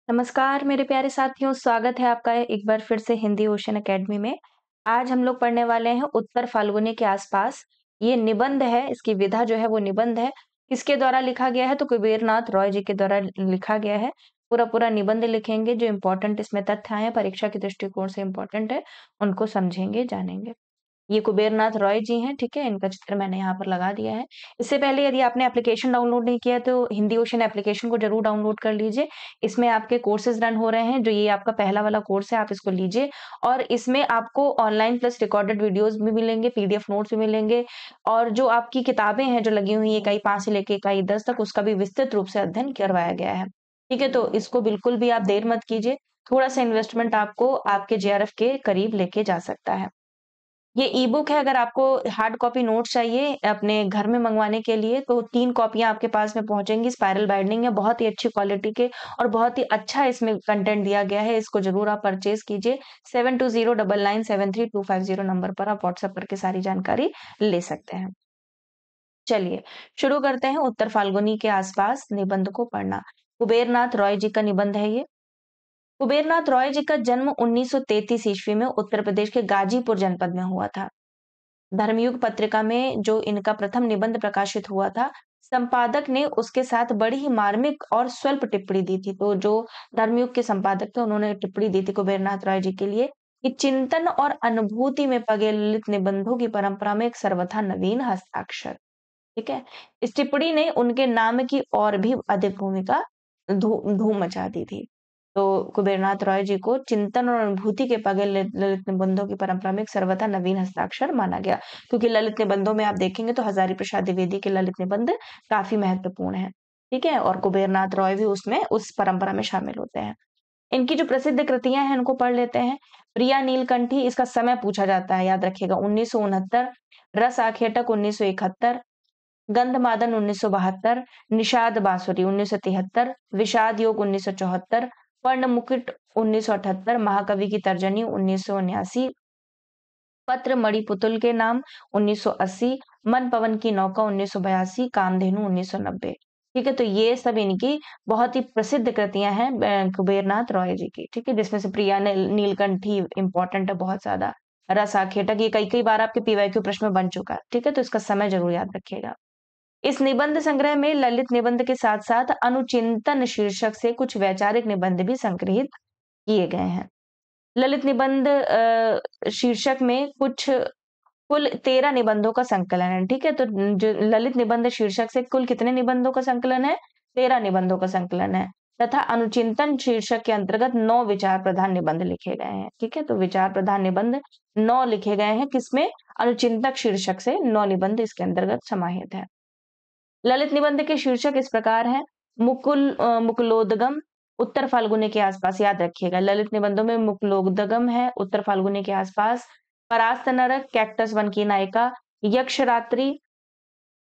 नमस्कार मेरे प्यारे साथियों, स्वागत है आपका एक बार फिर से हिंदी ओशन एकेडमी में। आज हम लोग पढ़ने वाले हैं उत्तर फाल्गुनी के आसपास। ये निबंध है, इसकी विधा जो है वो निबंध है। किसके द्वारा लिखा गया है? तो कुबेरनाथ रॉय जी के द्वारा लिखा गया है। पूरा-पूरा निबंध लिखेंगे, जो इम्पोर्टेंट इसमें तथ्य आए हैं, परीक्षा के दृष्टिकोण से इम्पोर्टेंट है, उनको समझेंगे, जानेंगे। ये कुबेरनाथ रॉय जी हैं, ठीक है? इनका चित्र मैंने यहाँ पर लगा दिया है। इससे पहले यदि आपने एप्लीकेशन डाउनलोड नहीं किया है, तो हिंदी ओशन एप्लीकेशन को ज़रूर डाउनलोड कर लीजिए। इसमें आपके कोर्सेज़ रन हो रहे हैं, जो ये आपका पहला वाला कोर्स है, आप इसको लीजिए और इसमें आपको ऑनलाइन प्लस रिकॉर्डेड वीडियोज़ भी मिलेंगे, पीडीएफ नोट्स भी मिलेंगे और जो आपकी किताबें हैं, जो लगी हुई हैं इकाई 5 से लेके इकाई 10 तक, उसका भी विस्तृत रूप से अध्ययन करवाया गया है। ठीक है? तो इसको बिल्कुल भी आप देर मत कीजिए। थोड़ा-सा इन्वेस्टमेंट आपको आपके जेआरएफ के करीब लेके जा सकता है। ये ई-बुक है, अगर आपको हार्ड कॉपी नोट्स चाहिए अपने घर में मंगवाने के लिए, तो 3 कॉपियाँ आपके पास में पहुँचेंगी। स्पाइरल बाइंडिंग है, बहुत ही अच्छी क्वालिटी के और बहुत ही अच्छा इसमें कंटेंट दिया गया है। इसको ज़रूर आप परचेज़ कीजिए। 7209973250 नंबर पर आप व्हाट्सएप करके सारी जानकारी ले सकते हैं। चलिए, शुरू करते हैं उत्तर फाल्गुनी के आसपास निबंध को पढ़ना। कुबेरनाथ रॉय जी का निबंध है ये। कुबेरनाथ रॉय जी का जन्म 1933 ईस्वी में उत्तर प्रदेश के गाजीपुर जनपद में हुआ था। धर्मयुग पत्रिका में जो इनका प्रथम निबंध प्रकाशित हुआ था, संपादक ने उसके साथ बड़ी ही मार्मिक और स्वल्प टिप्पणी दी थी। तो जो धर्मयुग के संपादक थे, उन्होंने टिप्पणी दी थी कुबेरनाथ रॉय जी के लिए कि चिंतन और अनुभूति में पगे ललित निबंधों की परंपरा में एक सर्वथा नवीन हस्ताक्षर। ठीक है? इस टिप्पणी ने उनके नाम की और भी अधिक भूमिका धूम मचा दी थी। तो कुबेरनाथ रॉय जी को चिंतन और अनुभूति के पगे ललित निबंधों की परंपरा में एक सर्वथा नवीन हस्ताक्षर माना गया। क्योंकि ललित निबंधों में आप देखेंगे तो हजारी प्रसाद द्विवेदी के ललित निबंध काफ़ी महत्वपूर्ण हैं। ठीक है? और कुबेरनाथ रॉय भी उसमें उस परंपरा में शामिल होते हैं। इनकी जो प्रसिद्ध कृतियाँ हैं, उनको पढ़ लेते हैं। प्रिया नीलकंठी, इसका समय पूछा जाता है, याद रखिएगा 1969, रस आखेटक 1971, गंधमादन 1972, निषाद बांसुरी 1973, विषाद योग 1974, पर्ण मुकुट 1978, महाकवि की तर्जनी 1979, पत्र मणिपुतुल के नाम 1980, मन पवन की नौका 1982, कामधेनु 1990। ठीक है, तो ये सब इनकी बहुत ही प्रसिद्ध कृतियां हैं कुबेरनाथ रॉय जी की। ठीक है, जिसमें से प्रिया नीलकंठी इंपॉर्टेंट है बहुत ज्यादा। रस आखेटक ये कई कई बार आपके पीवाईक्यू प्रश्न में बन चुका है। ठीक है, तो इसका समय जरूर याद रखिएगा। इस निबंध संग्रह में ललित निबंध के साथ-साथ अनुचिंतन शीर्षक से कुछ वैचारिक निबंध भी संग्रहित किए गए हैं। ललित निबंध शीर्षक में कुछ कुल 13 निबंधों का संकलन है, ठीक है? तो जो ललित निबंध शीर्षक से कुल कितने निबंधों का संकलन है? 13 निबंधों का संकलन है तथा अनुचिंतन शीर्षक के अंतर्गत 9 विचार प्रधान निबंध लिखे गए हैं, ठीक है? तो विचार प्रधान निबंध 9 लिखे गए हैं, किसमें? अनुचिंतक शीर्षक से 9 निबंध इसके अंतर्गत समाहित है। ललित निबंध के शीर्षक इस प्रकार हैं। मुकुलोद्गम, उत्तर फाल्गुनी के आसपास, याद रखिएगा ललित निबंधों में मुकुलोद्गम है, उत्तर फाल्गुनी के आसपास, परास्त नरक, कैक्टस वन की नायिका, यक्षरात्रि,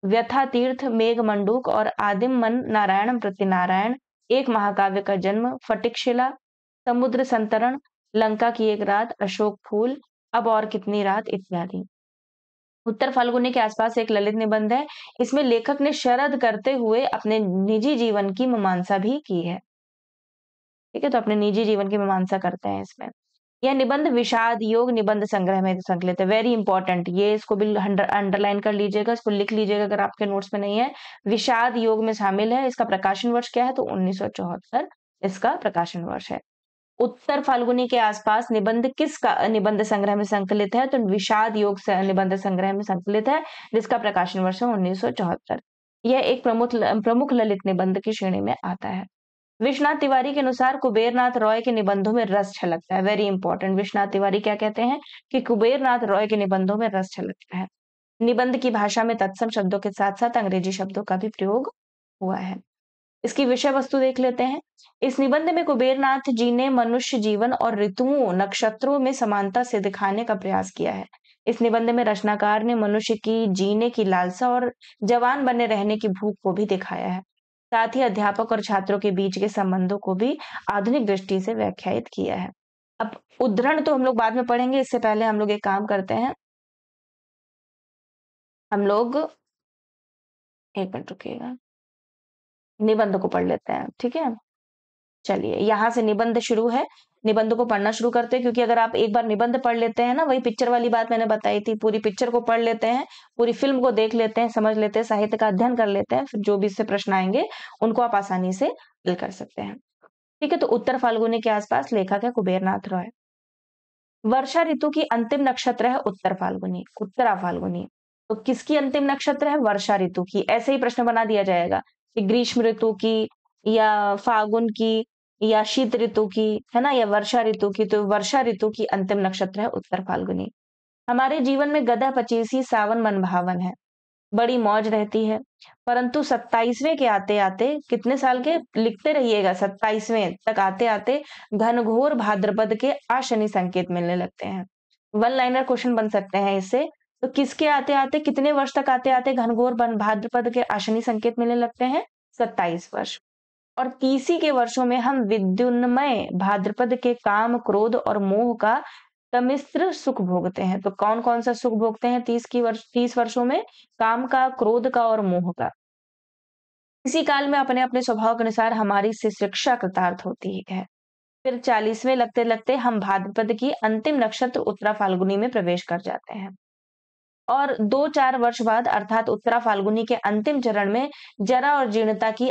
व्यथा तीर्थ, मेघ मंडूक और आदिम मन, नारायण नारायण, एक महाकाव्य का जन्म, फटिकशिला, समुद्र संतरण, लंका की एक रात, अशोक फूल, अब और कितनी रात इत्यादि। उत्तर फाल्गुनी के आसपास एक ललित निबंध है। इसमें लेखक ने शरद करते हुए अपने निजी जीवन की मीमांसा भी की है। ठीक है, तो अपने निजी जीवन की मीमांसा करते हैं इसमें। यह निबंध विषाद योग निबंध संग्रह में संकलित है। वेरी इंपॉर्टेंट, ये इसको भी अंडरलाइन कर लीजिएगा, इसको लिख लीजिएगा अगर आपके नोट्स में नहीं है। विषाद योग में शामिल है। इसका प्रकाशन वर्ष क्या है? तो 1974 इसका प्रकाशन वर्ष है। उत्तर फाल्गुनी के आसपास निबंध किसका निबंध संग्रह में संकलित है? तो विषाद योग से निबंध संग्रह में संकलित है, जिसका प्रकाशन वर्ष है 1974। यह एक प्रमुख ललित निबंध की श्रेणी में आता है। विश्वनाथ तिवारी के अनुसार कुबेरनाथ रॉय के निबंधों में रस छलकता है। वेरी इंपॉर्टेंट, विश्वनाथ तिवारी क्या कहते हैं कि कुबेरनाथ रॉय के निबंधों में रस छलकता है। निबंध की भाषा में तत्सम शब्दों के साथ साथ अंग्रेजी शब्दों का भी प्रयोग हुआ है। इसकी विषय वस्तु देख लेते हैं। इस निबंध में कुबेरनाथ जी ने मनुष्य जीवन और ऋतुओं, नक्षत्रों में समानता से दिखाने का प्रयास किया है। इस निबंध में रचनाकार ने मनुष्य की जीने की लालसा और जवान बने रहने की भूख को भी दिखाया है। साथ ही अध्यापक और छात्रों के बीच के संबंधों को भी आधुनिक दृष्टि से व्याख्यायित किया है। अब उद्धरण तो हम लोग बाद में पढ़ेंगे, इससे पहले हम लोग एक काम करते हैं। हम लोग 1 मिनट रुकिएगा, निबंध को पढ़ लेते हैं, ठीक है? चलिए, यहाँ से निबंध शुरू है। निबंध को पढ़ना शुरू करते हैं, क्योंकि अगर आप एक बार निबंध पढ़ लेते हैं ना, वही पिक्चर वाली बात मैंने बताई थी, पूरी पिक्चर को पढ़ लेते हैं, पूरी फ़िल्म को देख लेते हैं, समझ लेते हैं, साहित्य का अध्ययन कर लेते हैं, फिर जो भी इससे प्रश्न आएँगे, उनको आप आसानी से हल कर सकते हैं। ठीक है, तो उत्तर फाल्गुनी के आसपास लेखक है कुबेरनाथ रॉय। वर्षा ऋतु की अंतिम नक्षत्र है उत्तर फाल्गुनी, उत्तरा फाल्गुनी। तो किसकी अंतिम नक्षत्र है? वर्षा ऋतु की। ऐसे ही प्रश्न बना दिया जाएगा कि ग्रीष्म ऋतु की या फागुन की या शीत ऋतु की, है ना? या वर्षा ऋतु की। तो वर्षा ऋतु की अंतिम नक्षत्र है उत्तर फाल्गुनी। हमारे जीवन में गदा पचीसी सावन मन भावन है। बड़ी मौज रहती है, परंतु 27वें के आते-आते कितने साल के? लिखते रहिएगा, 27वें तक आते-आते घनघोर भाद्रपद के अशनि संकेत मिलने लगते हैं। वन लाइनर क्वेश्चन बन सकते हैं इससे। तो किसके आते-आते, कितने वर्ष तक आते-आते घनघोर भाद्रपद के अशनि संकेत मिलने लगते हैं? 27 वर्ष। और 30 के वर्षों में हम विद्युन्मय भाद्रपद के काम, क्रोध और मोह का सम्मिश्र सुख भोगते हैं। तो कौन-कौन सा सुख भोगते हैं 30 वर्षों में? काम का, क्रोध का और मोह का। इसी काल में अपने-अपने स्वभाव के अनुसार हमारी शिक्षा कृतार्थ होती है। फिर 40वें लगते-लगते हम भाद्रपद की अंतिम नक्षत्र उत्तरा फाल्गुनी में प्रवेश कर जाते हैं। और 2-4 वर्ष बाद अर्थात उत्तरा फाल्गुनी के अंतिम चरण में जरा और जीर्णता की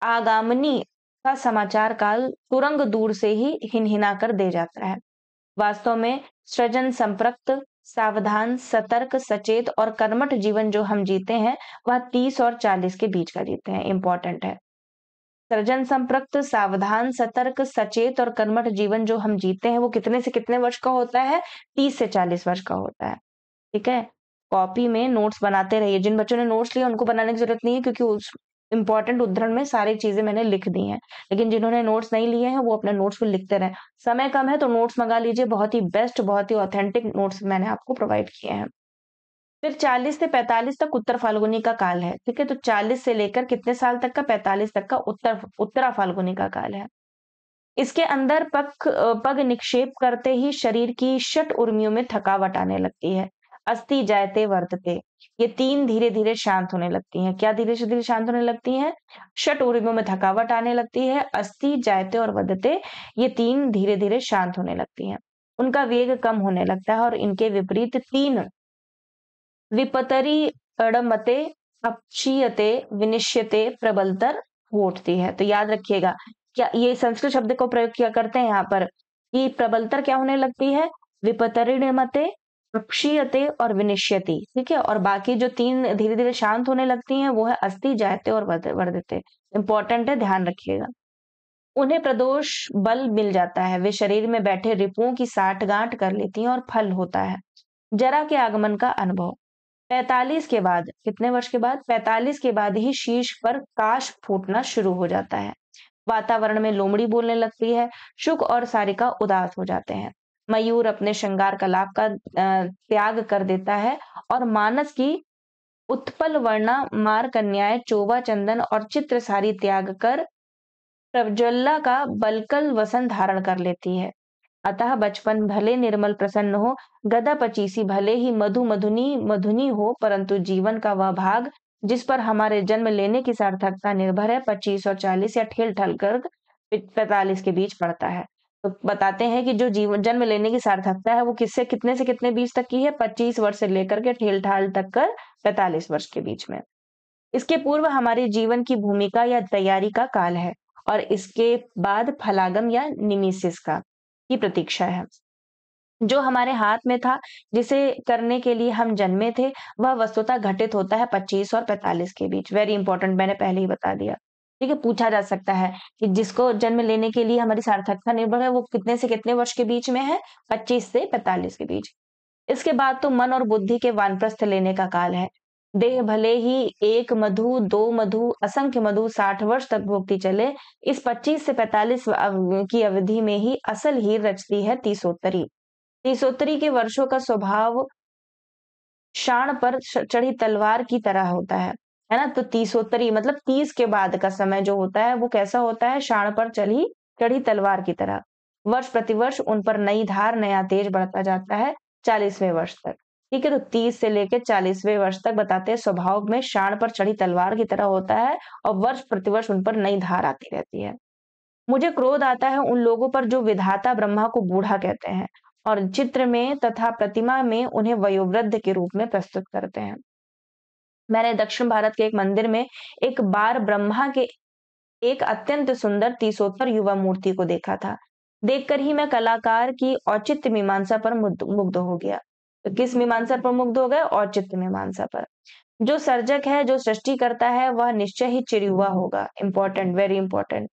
आगामनी का समाचार काल तुरंग दूर से ही हिनहिना कर दे जाता है। वास्तव में सृजन संपृक्त, सावधान, सतर्क, सचेत और कर्मठ जीवन जो हम जीते हैं, वह 30 और 40 के बीच का जीते हैं। इंपॉर्टेंट है। सृजन संपृक्त, सावधान, सतर्क, सचेत और कर्मठ जीवन जो हम जीते हैं, वो कितने से कितने वर्ष का होता है? 30 से 40 वर्ष का होता है। ठीक है? कॉपी में नोट्स बनाते रहिए। जिन बच्चों ने नोट्स लिए उनको बनाने की जरूरत नहीं है, क्योंकि उस इम्पोर्टेंट उद्धरण में सारी चीजें मैंने लिख दी हैं। लेकिन जिन्होंने नोट्स नहीं लिए हैं, वो अपने नोट्स को लिखते रहें। समय कम है तो नोट्स मंगा लीजिए, बहुत ही बेस्ट, बहुत ही ऑथेंटिक नोट्स मैंने आपको प्रोवाइड किए हैं। फिर 40 से 45 तक उत्तर फाल्गुनी का काल है। ठीक है, तो 40 से लेकर कितने साल तक का? 45 तक का उत्तरा फाल्गुनी का काल है। इसके अंदर पग निक्षेप करते ही शरीर की षट उर्मियों में थकावट आने लगती है। अस्थि जायते वर्तते, ये 3 धीरे-धीरे शांत होने लगती हैं। क्या धीरे-धीरे शांत होने लगती हैं? षट उर्मियों में थकावट आने लगती है। अस्थि जायते और वर्धते, ये 3 धीरे-धीरे शांत होने लगती हैं। उनका वेग कम होने लगता है और इनके विपरीत 3 विपतरी अड़मते, अपक्षीयते, विनिश्यते प्रबलतर हो उठती है। तो याद रखिएगा, क्या ये संस्कृत शब्द को प्रयोग किया करते हैं यहाँ पर कि प्रबलतर क्या होने लगती है? विपतरिणमते, अपक्षीयते और विनिश्यति। ठीक है, और बाकी जो 3 धीरे-धीरे शांत होने लगती हैं, वो है अस्थि, जायते और वर्धते। इंपॉर्टेंट है, ध्यान रखिएगा। उन्हें प्रदोष बल मिल जाता है। वे शरीर में बैठे रिपुओं की साठगांठ कर लेती हैं और फल होता है जरा के आगमन का अनुभव। 45 के बाद, कितने वर्ष के बाद? 45 के बाद ही शीश पर काश फूटना शुरू हो जाता है। वातावरण में लोमड़ी बोलने लगती है। शुक और सारिका उदास हो जाते हैं। मयूर अपने श्रृंगार कलाप का त्याग कर देता है और मानस की उत्पल वर्णा मार कन्याएं चोबा चंदन और चित्र सारी त्याग कर प्रज्वल्ला का बलकल वसन धारण कर लेती है। अतः बचपन भले निर्मल प्रसन्न हो, गदा पचीसी भले ही मधुनी हो, परंतु जीवन का वह भाग जिस पर हमारे जन्म लेने की सार्थकता निर्भर है, 25 और 40 या ठेल ठल कर 45 के बीच पड़ता है। तो बताते हैं कि जो जीवन जन्म लेने की सार्थकता है वो किससे कितने से कितने बीच तक की है? 25 वर्ष से लेकर के ठेल ठाल तक कर 45 वर्ष के बीच में। इसके पूर्व हमारे जीवन की भूमिका या तैयारी का काल है और इसके बाद फलागम या निमिसिस का की प्रतीक्षा है। जो हमारे हाथ में था, जिसे करने के लिए हम जन्मे थे, वह वस्तुतः घटित होता है 25 और 45 के बीच। वेरी इंपॉर्टेंट, मैंने पहले ही बता दिया। ठीक है, पूछा जा सकता है कि जिसको जन्म लेने के लिए हमारी सार्थकता निर्भर है, वो कितने से कितने वर्ष के बीच में है? 25 से 45 के बीच। इसके बाद तो मन और बुद्धि के वानप्रस्थ लेने का काल है। देह भले ही 1 मधु, 2 मधु, असंख्य मधु 60 वर्ष तक भोगती चले, इस 25 से 45 की अवधि में ही असल हीर रचती है तीसोत्तरी। तीसोत्तरी के वर्षों का स्वभाव शाण पर चढ़ी तलवार की तरह होता है ना? तो तीसोत्तरी मतलब 30 के बाद का समय जो होता है, वो कैसा होता है? शाण पर चढ़ी तलवार की तरह। वर्ष प्रतिवर्ष उन पर नई धार, नया तेज बढ़ता जाता है 40वें वर्ष तक। ठीक है, तो 30 से लेकर 40वें वर्ष तक बताते हैं स्वभाव में शाण पर चढ़ी तलवार की तरह होता है और वर्ष प्रतिवर्ष उन पर नई धार आती रहती है। मुझे क्रोध आता है उन लोगों पर जो विधाता ब्रह्मा को बूढ़ा कहते हैं और चित्र में तथा प्रतिमा में उन्हें वयोवृद्ध के रूप में प्रस्तुत करते हैं। मैंने दक्षिण भारत के एक मंदिर में एक बार ब्रह्मा के एक अत्यंत सुंदर तीसोत्तर युवा मूर्ति को देखा था। देखकर ही मैं कलाकार की औचित्य मीमांसा पर मुग्ध हो गया। तो किस मीमांसा पर मुग्ध हो गए? औचित्य मीमांसा पर। जो सर्जक है, जो सृष्टि करता है, वह निश्चय ही चिरयुवा होगा। Important, very important.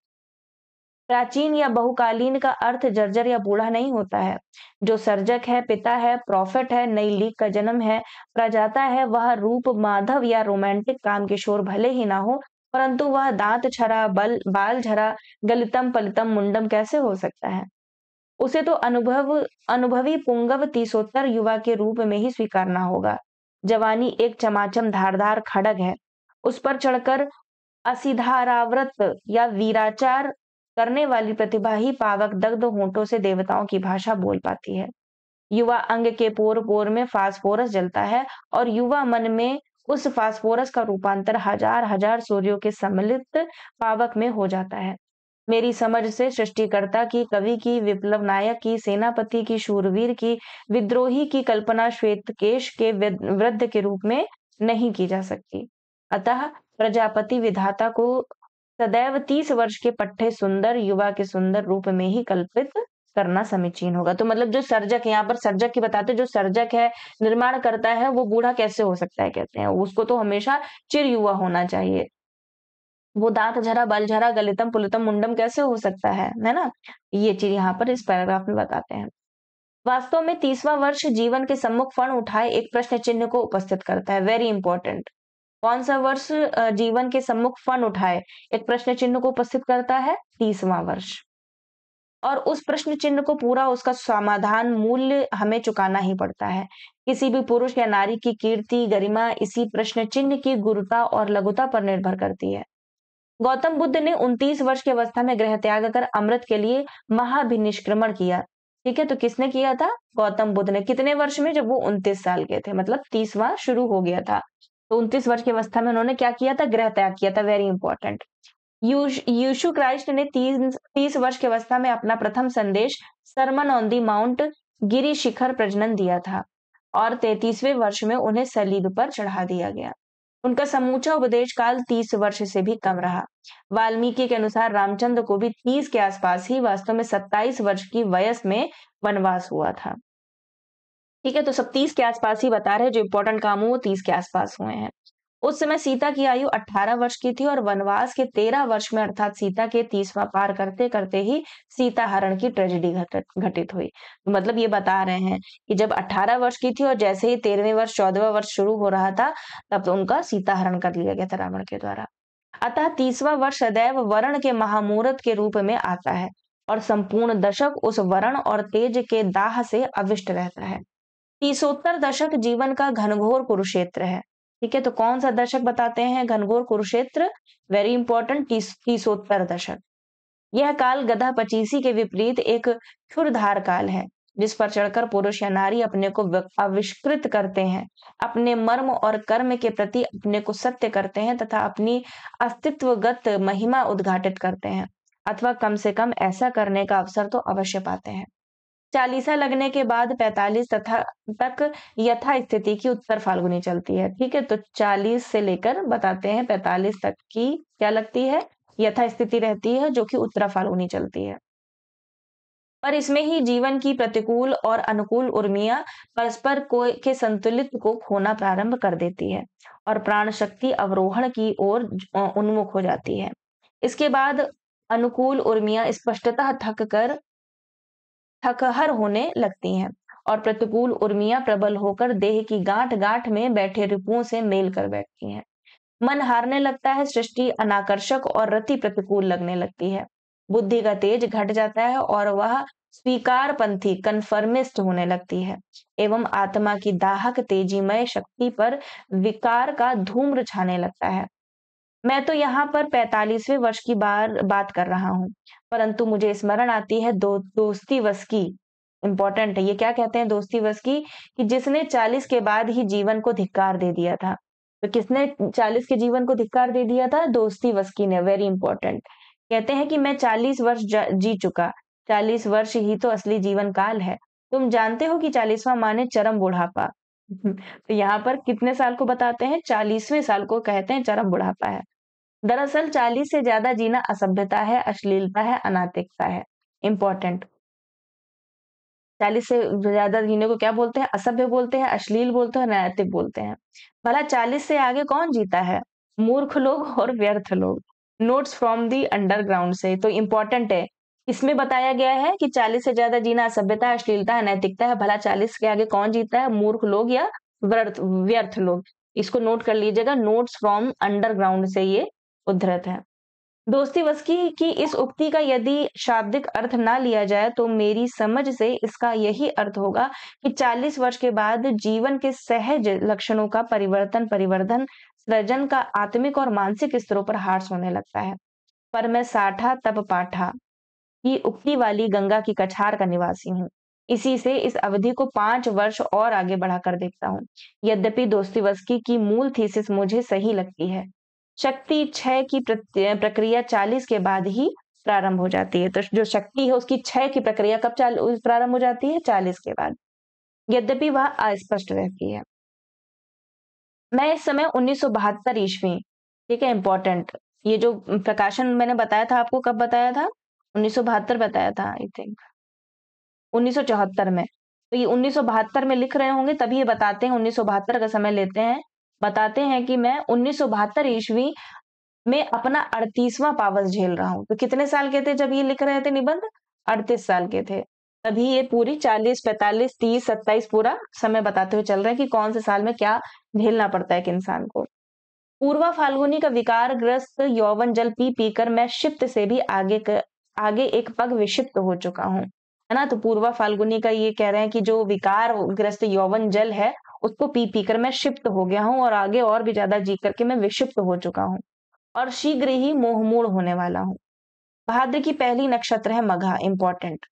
प्राचीन या बहुकालीन का अर्थ जर्जर या बूढ़ा नहीं होता है। जो सर्जक है, पिता है, प्रॉफिट है, नई लीग का जन्म है, प्रजाता है, वह रूप माधव या रोमांटिक काम किशोर भले ही ना हो, परंतु वह दांत छरा, बाल झरा, गलितम पलितम मुंडम कैसे हो सकता है? उसे तो अनुभवी पुंगव तीसोत्तर युवा के रूप में ही स्वीकारना होगा। जवानी एक चमाचम धारदार खड़ग है। उस पर चढ़कर असिधाराव्रत या वीराचार करने वाली प्रतिभा ही पावक दग्ध होंठों से देवताओं की भाषा बोल पाती है। युवा अंग के पोर पोर में फास्फोरस जलता है और युवा मन में उस फास्फोरस का रूपांतर हजार हजार सूर्यों के सम्मिलित पावक में हो जाता है। मेरी समझ से सृष्टिकर्ता की, कवि की, विप्लव नायक की, सेनापति की, शूरवीर की, विद्रोही की कल्पना श्वेतकेश के वृद्ध के रूप में नहीं की जा सकती। अतः प्रजापति विधाता को सदैव 30 वर्ष के पट्टे सुंदर युवा के सुंदर रूप में ही कल्पित करना समीचीन होगा। तो मतलब जो सर्जक है, यहाँ पर सर्जक की बताते, जो सर्जक है, निर्माण करता है, वो बूढ़ा कैसे हो सकता है कहते हैं, उसको तो हमेशा चिर युवा होना चाहिए। वो दांत झरा, बल झरा, गलितम पुलितम मुंडम कैसे हो सकता है ना? ये चीज यहाँ पर इस पैराग्राफ में बताते हैं। वास्तव में 30वां वर्ष जीवन के सम्मुख फण उठाए एक प्रश्न चिन्ह को उपस्थित करता है। Very important. कौन सा वर्ष जीवन के सम्मुख फण उठाए एक प्रश्न चिन्ह को उपस्थित करता है? 30वां वर्ष। और उस प्रश्न चिन्ह को पूरा उसका समाधान मूल्य हमें चुकाना ही पड़ता है। किसी भी पुरुष या नारी की कीर्ति गरिमा इसी प्रश्न चिन्ह की गुरुता और लघुता पर निर्भर करती है। गौतम बुद्ध ने 29 वर्ष की अवस्था में गृह त्याग कर अमृत के लिए महाभिनिष्क्रमण किया। ठीक है, तो किसने किया था? गौतम बुद्ध ने। कितने वर्ष में? जब वो 29 साल के थे, मतलब 30वां शुरू हो गया था। तो 29 वर्ष की अवस्था में उन्होंने क्या किया था? गृह त्याग किया था। Very important. यीशु क्राइस्ट ने 30 वर्ष की अवस्था में अपना प्रथम संदेश सरमन ऑन दी माउंट गिरी शिखर प्रजनन दिया था और 33वें वर्ष में उन्हें सलीब पर चढ़ा दिया गया। उनका समूचा उपदेश काल 30 वर्ष से भी कम रहा। वाल्मीकि के अनुसार रामचंद्र को भी 30 के आसपास ही, वास्तव में 27 वर्ष की वयस में वनवास हुआ था। ठीक है, तो सब 30 के आसपास ही बता रहे, जो इंपॉर्टेंट काम हो वो 30 के आसपास हुए हैं। उस समय सीता की आयु 18 वर्ष की थी और वनवास के 13 वर्ष में अर्थात सीता के 30वां पार करते करते ही सीता हरण की ट्रेजेडी घटित हुई। तो मतलब ये बता रहे हैं कि जब 18 वर्ष की थी और जैसे ही 13वें वर्ष 14वां वर्ष शुरू हो रहा था, तब तो उनका सीता हरण कर लिया गया था रावण के द्वारा। अतः 30वां वर्ष सदैव वर्ण के महामुहूर्त के रूप में आता है और संपूर्ण दशक उस वर्ण और तेज के दाह से अविष्ट रहता है। तीसोत्तर दशक जीवन का घनघोर कुरुक्षेत्र है। ठीक है, तो कौन सा दशक बताते हैं? घनघोर कुरुक्षेत्र। Very important. तीसोत्तर दशक। यह काल गधा पचीसी के विपरीत एक क्षुरधार काल है, जिस पर चढ़कर पुरुष या नारी अपने को आविष्कृत करते हैं, अपने मर्म और कर्म के प्रति अपने को सत्य करते हैं तथा अपनी अस्तित्वगत महिमा उद्घाटित करते हैं, अथवा कम से कम ऐसा करने का अवसर तो अवश्य पाते हैं। 40 लगने के बाद 45 तक यथा स्थिति की उत्तर फाल्गुनी चलती है। ठीक है, तो 40 से लेकर बताते हैं 45 तक की क्या लगती है? यथा स्थिति रहती है, जो कि उत्तरा फाल्गुनी चलती है। और इसमें ही जीवन की प्रतिकूल और अनुकूल उर्मियां परस्पर के संतुलित को खोना प्रारंभ कर देती है और प्राण शक्ति अवरोहण की ओर उन्मुख हो जाती है। इसके बाद अनुकूल उर्मियां स्पष्टतः थकहर होने लगती हैं और प्रतिकूल उर्मियां प्रबल होकर देह की गांठ गांठ में बैठे रिपुओं से मेल कर बैठती हैं। मन हारने लगता है, सृष्टि अनाकर्षक और रति प्रतिकूल लगने लगती है। बुद्धि का तेज घट जाता है और वह स्वीकार पंथी कन्फर्मिस्ट होने लगती है एवं आत्मा की दाहक तेजीमय शक्ति पर विकार का धूम्र छाने लगता है। मैं तो यहाँ पर 45वें वर्ष की बात कर रहा हूँ, परंतु मुझे स्मरण आती है दोस्ती वश की। इंपॉर्टेंट है ये। क्या कहते हैं दोस्ती वश की? कि जिसने 40 के बाद ही जीवन को धिक्कार दे दिया था। तो किसने 40 के जीवन को धिक्कार दे दिया था? दोस्ती वश की ने। Very important. कहते हैं कि मैं 40 वर्ष जी चुका, 40 वर्ष ही तो असली जीवन काल है। तुम जानते हो कि 40वां माने चरम बुढ़ापा। तो यहाँ पर कितने साल को बताते हैं? 40वें साल को कहते हैं चरम बुढ़ापा है। दरअसल 40 से ज्यादा जीना असभ्यता है, अश्लीलता है, अनैतिकता है। इम्पोर्टेंट। 40 से ज्यादा जीने को क्या बोलते हैं? असभ्य बोलते हैं, अश्लील बोलते हैं, अनैतिक बोलते हैं। भला 40 से आगे कौन जीता है? मूर्ख लोग और व्यर्थ लोग। नोट्स फ्रॉम दी अंडरग्राउंड से तो इम्पोर्टेंट है। इसमें बताया गया है कि 40 से ज्यादा जीना असभ्यता, अश्लीलता, अनैतिकता है। भला 40 के आगे कौन जीता है? मूर्ख लोग या व्यर्थ व्यर्थ लोग। इसको नोट कर लीजिएगा। नोट्स फ्रॉम अंडरग्राउंड से ये उद्धृत है। दोस्तोयेव्स्की की इस उक्ति का यदि शाब्दिक अर्थ ना लिया जाए तो मेरी समझ से इसका यही अर्थ होगा कि 40 वर्ष के बाद जीवन के सहज लक्षणों का परिवर्धन सृजन का आत्मिक और मानसिक स्तरों पर हास होने लगता है। पर मैं साठा तब पाठा की उक्ति वाली गंगा की कछार का निवासी हूँ। इसी से इस अवधि को 5 वर्ष और आगे बढ़ाकर देखता हूँ। यद्यपि दोस्तोयेव्स्की की मूल थीसिस मुझे सही लगती है। शक्ति क्षय की प्रक्रिया 40 के बाद ही प्रारंभ हो जाती है। तो जो शक्ति है उसकी क्षय की प्रक्रिया कब प्रारंभ हो जाती है? 40 के बाद। यद्यपि वह अस्पष्ट रहती है। मैं इस समय 1972 ईस्वी, ठीक है, इम्पोर्टेंट। ये जो प्रकाशन मैंने बताया था आपको, कब बताया था? 1972 बताया था आई थिंक, 1974 में। तो ये 1972 में लिख रहे होंगे तभी ये बताते हैं, 1972 का समय लेते हैं। बताते हैं कि मैं 1972 ईस्वी में अपना 38वां पावस झेल रहा हूँ। तो कितने साल के थे जब ये लिख रहे थे निबंध? 38 साल के थे। तभी ये पूरी 40, 45, 30, 27 पूरा समय बताते हुए चल रहे हैं कि कौन से साल में क्या झेलना पड़ता है एक इंसान को। पूर्वा फाल्गुनी का विकारग्रस्त यौवन जल पी पीकर मैं क्षिप्त से भी आगे एक पग विक्षिप्त हो चुका हूँ, है ना? तो पूर्वा फाल्गुनी का ये कह रहे हैं कि जो विकारग्रस्त यौवन जल है उसको पी पीकर मैं क्षिप्त हो गया हूँ और आगे और भी ज्यादा जी करके मैं विक्षिप्त हो चुका हूँ और शीघ्र ही मोहमूढ़ होने वाला हूँ। भाद्र की पहली नक्षत्र है मघा, इंपॉर्टेंट।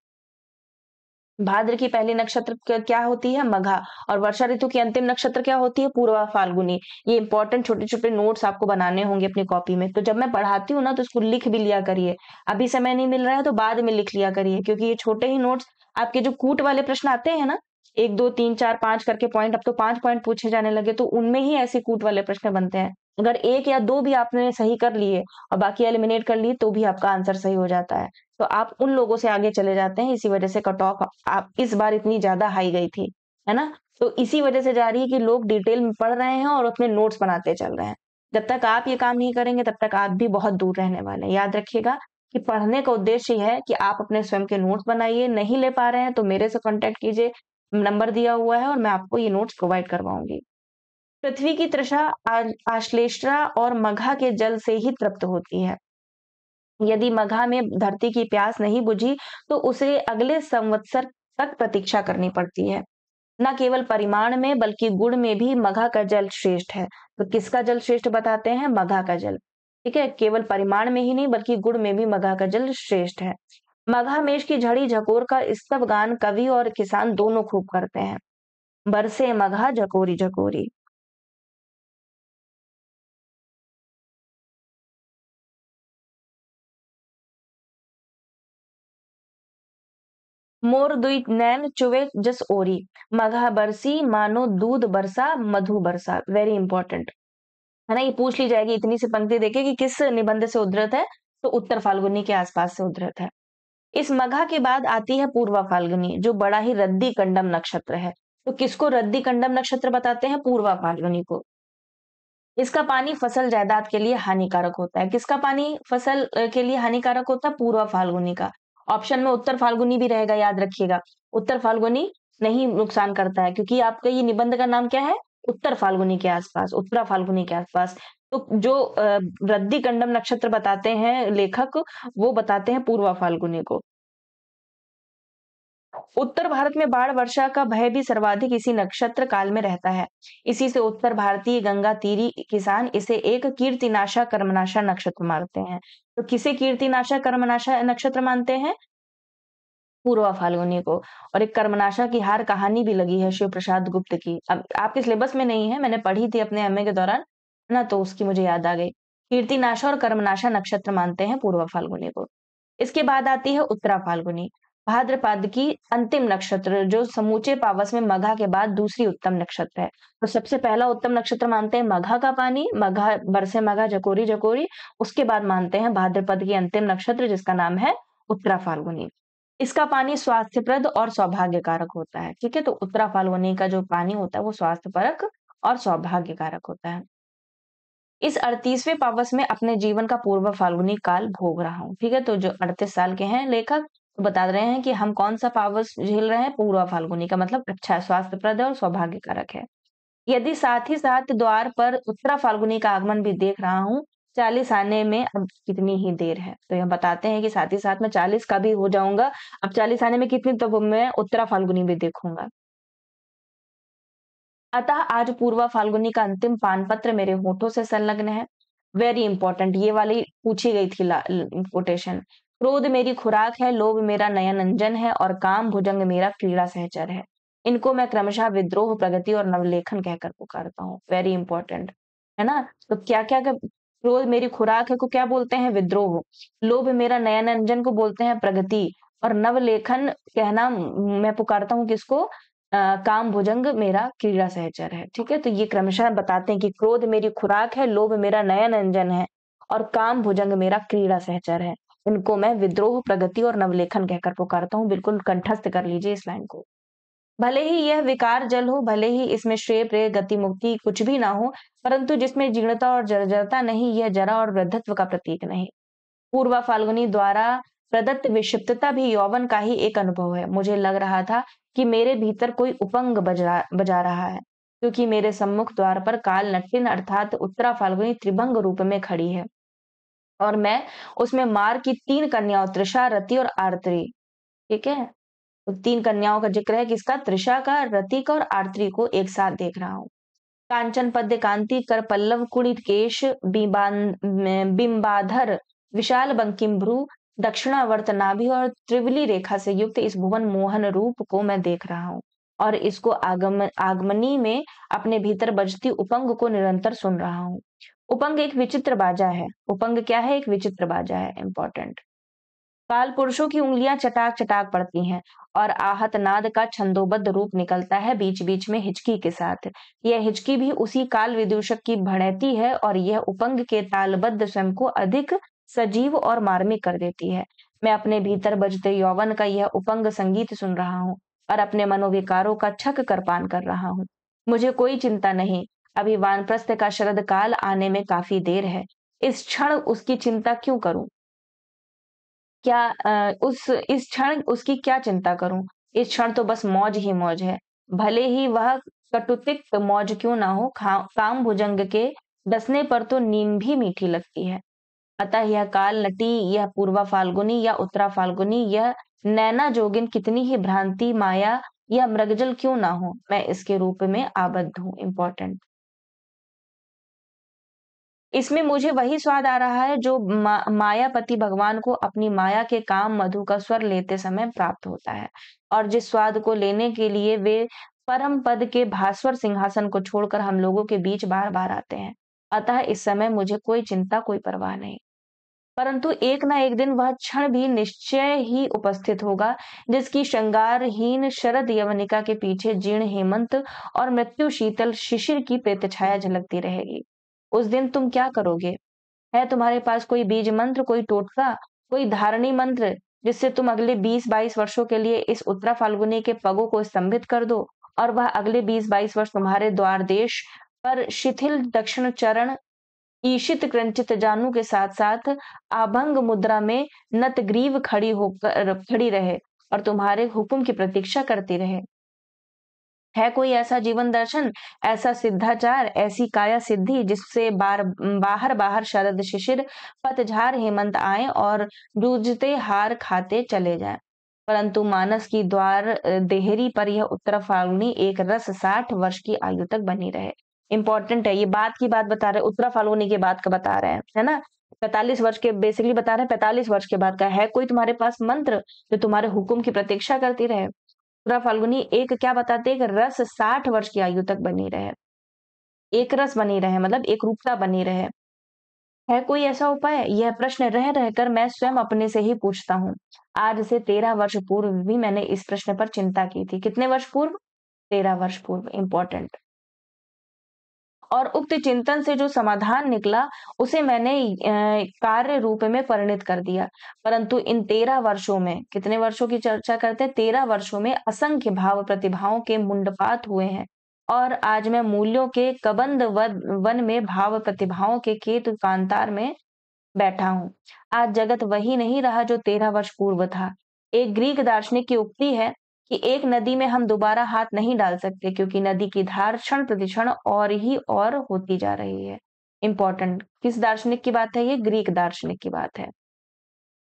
भाद्र की पहली नक्षत्र क्या होती है? मघा। और वर्षा ऋतु की अंतिम नक्षत्र क्या होती है? पूर्वा फाल्गुनी। ये इंपॉर्टेंट छोटे छोटे नोट्स आपको बनाने होंगे अपनी कॉपी में। तो जब मैं पढ़ाती हूँ ना तो इसको लिख भी लिया करिए। अभी समय नहीं मिल रहा है तो बाद में लिख लिया करिए, क्योंकि ये छोटे ही नोट्स आपके जो कूट वाले प्रश्न आते हैं ना, 1 2 3 4 5 करके पॉइंट, अब तो 5 पॉइंट पूछे जाने लगे, तो उनमें ही ऐसे कूट वाले प्रश्न बनते हैं। अगर 1 या 2 भी आपने सही कर लिए और बाकी एलिमिनेट कर लिए तो भी आपका आंसर सही हो जाता है। तो आप उन लोगों से आगे चले जाते हैं, इसी वजह से कट ऑफ आप इस बार इतनी ज्यादा हाई गई थी, है ना? तो इसी वजह से जा रही है कि लोग डिटेल में पढ़ रहे हैं और अपने नोट्स बनाते चल रहे हैं। जब तक आप ये काम नहीं करेंगे तब तक आप भी बहुत दूर रहने वाले हैं। याद रखिएगा कि पढ़ने का उद्देश्य ये है कि आप अपने स्वयं के नोट्स बनाइए। नहीं ले पा रहे हैं तो मेरे से कॉन्टेक्ट कीजिए, नंबर दिया हुआ है और मैं आपको ये नोट्स प्रोवाइड करवाऊंगी। पृथ्वी की तृषा आश्लेषा और मघा के जल से ही तृप्त होती है। यदि मघा में धरती की प्यास नहीं बुझी तो उसे अगले संवत्सर तक प्रतीक्षा करनी पड़ती है। न केवल परिमाण में बल्कि गुण में भी मघा का जल श्रेष्ठ है। तो किसका जल श्रेष्ठ बताते हैं? मघा का जल। ठीक है, केवल परिमाण में ही नहीं बल्कि गुण में भी मघा का जल श्रेष्ठ है। मघा मेष की झड़ी झकोर का स्तव गान कवि और किसान दोनों खूब करते हैं। बरसे मघा झकोरी झकोरी। मोर दुई नैन चुवे जस ओरी, मघा बरसी मानो दूध बरसा मधु बरसा। वेरी इंपॉर्टेंट, है ना? ये पूछ ली जाएगी इतनी सी पंक्ति देके कि किस निबंध से उद्धृत है, तो उत्तर फाल्गुनी के आसपास से उद्धृत है। इस मघा के बाद आती है पूर्वा फाल्गुनी, जो बड़ा ही रद्दी कंडम नक्षत्र है। तो किसको रद्दी कंडम नक्षत्र बताते हैं? पूर्वा फाल्गुनी को। इसका पानी फसल जायदाद के लिए हानिकारक होता है। किसका पानी फसल के लिए हानिकारक होता है? पूर्वा फाल्गुनी का। ऑप्शन में उत्तर फाल्गुनी भी रहेगा, याद रखिएगा। उत्तर फाल्गुनी नहीं नुकसान करता है, क्योंकि आपका ये निबंध का नाम क्या है? उत्तर फाल्गुनी के आसपास, उत्तरा फाल्गुनी के आसपास। तो जो रद्दी कंडम नक्षत्र बताते हैं लेखक, वो बताते हैं पूर्वा फाल्गुनी को। उत्तर भारत में बाढ़ वर्षा का भय भी सर्वाधिक इसी नक्षत्र काल में रहता है। इसी से उत्तर भारतीय गंगा तीरी किसान इसे एक कीर्तिनाशा कर्मनाशा नक्षत्र मानते हैं। तो किसे कीर्तिनाशा कर्मनाशा नक्षत्र मानते हैं? पूर्वा फाल्गुनी को। और एक कर्मनाशा की हार कहानी भी लगी है शिव प्रसाद गुप्त की। अब आपके सिलेबस में नहीं है, मैंने पढ़ी थी अपने एमए के दौरान, है ना? तो उसकी मुझे याद आ गई। कीर्तिनाशा और कर्मनाशा नक्षत्र मानते हैं पूर्व फाल्गुनी को। इसके बाद आती है उत्तरा फाल्गुनी, भाद्रपद की अंतिम नक्षत्र जो समूचे पावस में मघा के बाद दूसरी उत्तम नक्षत्र है। तो सबसे पहला उत्तम नक्षत्र मानते हैं मघा का पानी, मघा बरसे मघा जकोरी जकोरी। उसके बाद मानते हैं भाद्रपद की अंतिम नक्षत्र जिसका नाम है उत्तरा फाल्गुनी। इसका पानी स्वास्थ्यप्रद और सौभाग्य कारक होता है। ठीक है, तो उत्तरा फाल्गुनी का जो पानी होता है वो स्वास्थ्यपरक और सौभाग्य कारक होता है। इस 38वें पावस में अपने जीवन का पूर्व फाल्गुनी काल भोग रहा हूँ। ठीक है, तो जो 38 साल के हैं लेखक, तो बता रहे हैं कि हम कौन सा पावस झेल रहे हैं, पूर्व फाल्गुनी का मतलब अच्छा स्वास्थ्यप्रद और सौभाग्य कारक है। यदि साथ ही साथ द्वार पर उत्तरा फाल्गुनी का आगमन भी देख रहा हूँ, 40 आने में अब कितनी ही देर है। तो यह बताते हैं कि साथ ही साथ मैं 40 का भी हो जाऊंगा, अब 40 आने में कितनी, तब मैं उत्तरा फाल्गुनी भी देखूंगा। अतः आज पूर्वा फाल्गुनी का अंतिम पानपत्र मेरे होठों से संलग्न है। वेरी इंपॉर्टेंट, ये वाली पूछी गई थी कोटेशन। क्रोध मेरी खुराक है, लोभ मेरा नयन अंजन है और काम भुजंग मेरा क्रीड़ा सहचर है। इनको मैं क्रमशः विद्रोह, प्रगति और नवलेखन कहकर पुकारता हूँ। वेरी इंपॉर्टेंट है ना। तो क्या क्या क्रोध मेरी खुराक है को क्या बोलते हैं, विद्रोह। लोभ मेरा नयन अंजन को बोलते हैं प्रगति। और नवलेखन कहना मैं पुकारता हूँ किसको, काम भुजंग मेरा क्रीड़ा सहचर है। ठीक है, तो ये क्रमशः बताते हैं कि क्रोध मेरी खुराक है, लोभ मेरा नयन अंजन है और काम भुजंग मेरा क्रीड़ा सहचर है। इनको मैं विद्रोह, प्रगति और नवलेखन कहकर पुकारता हूँ। बिल्कुल कंठस्थ कर लीजिए इस लाइन को। भले ही यह विकार जल हो, भले ही इसमें श्रेय प्रेय गति मुक्ति कुछ भी ना हो, परंतु जिसमें जीर्णता और जर्जरता नहीं, यह जरा और वृद्धत्व का प्रतीक नहीं। पूर्वा फाल्गुनी द्वारा प्रदत्त विक्षिप्तता भी यौवन का ही एक अनुभव है। मुझे लग रहा था कि मेरे भीतर कोई उपंग बजा रहा है, क्योंकि मेरे सम्मुख द्वार पर काल नट्टिन अर्थात उत्तरा फाल्गुनी त्रिभंग रूप में खड़ी है और मैं उसमें मार की 3 कन्याओं तृषा, रति और आर्त्री, ठीक है, तो 3 कन्याओं का जिक्र है, किसका, तृषा का, रति का और आर्त्री को एक साथ देख रहा हूँ। कांचन पद्य कांति कर पल्लव कुणित केश बिंबाधर विशाल बंकिम भ्रू दक्षिणावर्त नाभि और त्रिवली रेखा से युक्त इस भुवन मोहन रूप को मैं देख रहा हूँ और इसको आगमनी में अपने भीतर बजती उपंग को निरंतर सुन रहा हूँ। उपंग एक विचित्र बाजा है। उपंग क्या है, एक विचित्र बाजा है। इंपॉर्टेंट। काल पुरुषों की उंगलियां चटाक चटाक पड़ती हैं और आहत नाद का छंदोबद्ध रूप निकलता है बीच बीच में हिचकी के साथ। यह हिचकी भी उसी काल विदूषक की भड़ैती है और यह उपंग के तालबद्ध स्वयं को अधिक सजीव और मार्मिक कर देती है। मैं अपने भीतर बजते यौवन का यह उपंग संगीत सुन रहा हूँ और अपने मनोविकारों का छक कर पान कर रहा हूँ। मुझे कोई चिंता नहीं, अभी वानप्रस्थ का शरद काल आने में काफी देर है। इस क्षण उसकी चिंता क्यों करूं, क्या इस क्षण उसकी क्या चिंता करूं। इस क्षण तो बस मौज ही मौज है, भले ही वह कटुतिक्त मौज क्यों ना हो। काम भुजंग के डसने पर तो नीम भी मीठी लगती है। अतः यह काल नटी, यह पूर्वा फाल्गुनी या उत्तरा फाल्गुनी, यह नैना जोगिन कितनी ही भ्रांति माया या मृगजल क्यों ना हो, मैं इसके रूप में आबद्ध हूँ। इंपॉर्टेंट। इसमें मुझे वही स्वाद आ रहा है जो मायापति भगवान को अपनी माया के काम मधु का स्वर लेते समय प्राप्त होता है और जिस स्वाद को लेने के लिए वे परम पद के भास्वर सिंहासन को छोड़कर हम लोगों के बीच बार बार आते हैं। अतः इस समय मुझे कोई चिंता, कोई परवाह नहीं। परंतु एक ना एक दिन वह क्षण भी निश्चय ही उपस्थित होगा जिसकी श्रृंगारहीन शरद यवनिका के पीछे जीर्ण हेमंत और मृत्यु शीतल शिशिर की प्रेत छाया झलकती रहेगी। उस दिन तुम क्या करोगे? है तुम्हारे पास कोई बीज मंत्र, कोई टोटका, कोई धारणी मंत्र जिससे तुम अगले 20-22 वर्षों के लिए इस उत्तरा फाल्गुनी के पगों को स्तंभित कर दो और वह अगले 20-22 वर्ष तुम्हारे द्वार देश पर शिथिल दक्षिण चरण ईशित क्रंचित जानू के साथ साथ आभंग मुद्रा में नतग्रीव खड़ी रहे और तुम्हारे हुक्म की प्रतीक्षा करती रहे। है कोई ऐसा जीवन दर्शन, ऐसा सिद्धाचार, ऐसी काया सिद्धि जिससे बाहर बाहर शरद शिशिर पतझार हेमंत आए और जूझते हार खाते चले जाएं। परंतु मानस की द्वार देहरी पर यह उत्तर फाल्गुनी एक रस 60 वर्ष की आयु तक बनी रहे। इंपॉर्टेंट है, ये बात की बात बता रहे, उत्तरा फाल्गुनी के बाद का बता रहे हैं, है ना। 45 वर्ष के बेसिकली बता रहे हैं, 45 वर्ष के बाद का है कोई तुम्हारे पास मंत्र जो तुम्हारे हुक्म की प्रतीक्षा करती रहे। पूरा फाल्गुनी एक क्या बताते हैं, एक रस 60 वर्ष की आयु तक बनी रहे, एक रस बनी रहे मतलब एक रूपता बनी रहे। है कोई ऐसा उपाय? यह प्रश्न रह रहकर मैं स्वयं अपने से ही पूछता हूँ। आज से 13 वर्ष पूर्व भी मैंने इस प्रश्न पर चिंता की थी। कितने वर्ष पूर्व? 13 वर्ष पूर्व, इम्पोर्टेंट। और उक्त चिंतन से जो समाधान निकला, उसे मैंने कार्य रूप में परिणत कर दिया। परंतु इन 13 वर्षों में, कितने वर्षों की चर्चा करते हैं? 13 वर्षों में असंख्य भाव प्रतिभाओं के मुंडपात हुए हैं। और आज मैं मूल्यों के कबंध वन में भाव प्रतिभाओं के केतु कांतार में बैठा हूँ। आज जगत वही नहीं रहा जो 13 वर्ष पूर्व था। एक ग्रीक दार्शनिक की उक्ति है कि एक नदी में हम दोबारा हाथ नहीं डाल सकते, क्योंकि नदी की धार क्षण प्रतिक्षण और ही और होती जा रही है। इंपॉर्टेंट, किस दार्शनिक की बात है? ये ग्रीक दार्शनिक की बात है।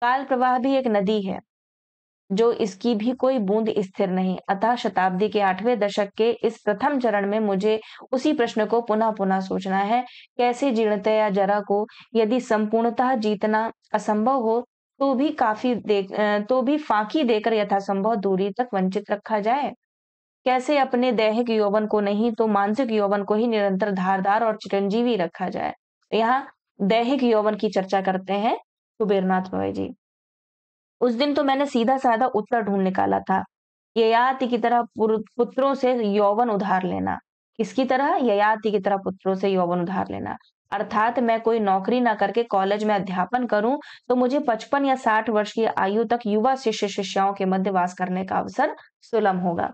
काल प्रवाह भी एक नदी है, जो इसकी भी कोई बूंद स्थिर नहीं। अतः शताब्दी के 8वें दशक के इस प्रथम चरण में मुझे उसी प्रश्न को पुनः पुनः सोचना है, कैसे जीर्णतया जरा को यदि संपूर्णतः जीतना असंभव हो, तो भी फांकी देकर यथासंभव दूरी तक वंचित रखा जाए। कैसे अपने दैहिक यौवन को नहीं तो मानसिक यौवन को ही निरंतर धारदार और चिरंजीवी रखा जाए। यहाँ दैहिक यौवन की चर्चा करते हैं कुबेरनाथ पवई जी। उस दिन तो मैंने सीधा-साधा उत्तर ढूँढ निकाला था। ययाति की तरह पुत्रों से यौवन उधार लेना। किसकी तरह? ययाति की तरह पुत्रों से यौवन उधार लेना। अर्थात मैं कोई नौकरी ना करके कॉलेज में अध्यापन करूँ, तो मुझे 55 या 60 वर्ष की आयु तक युवा शिष्य-शिष्याओं के मध्य वास करने का अवसर सुलभ होगा।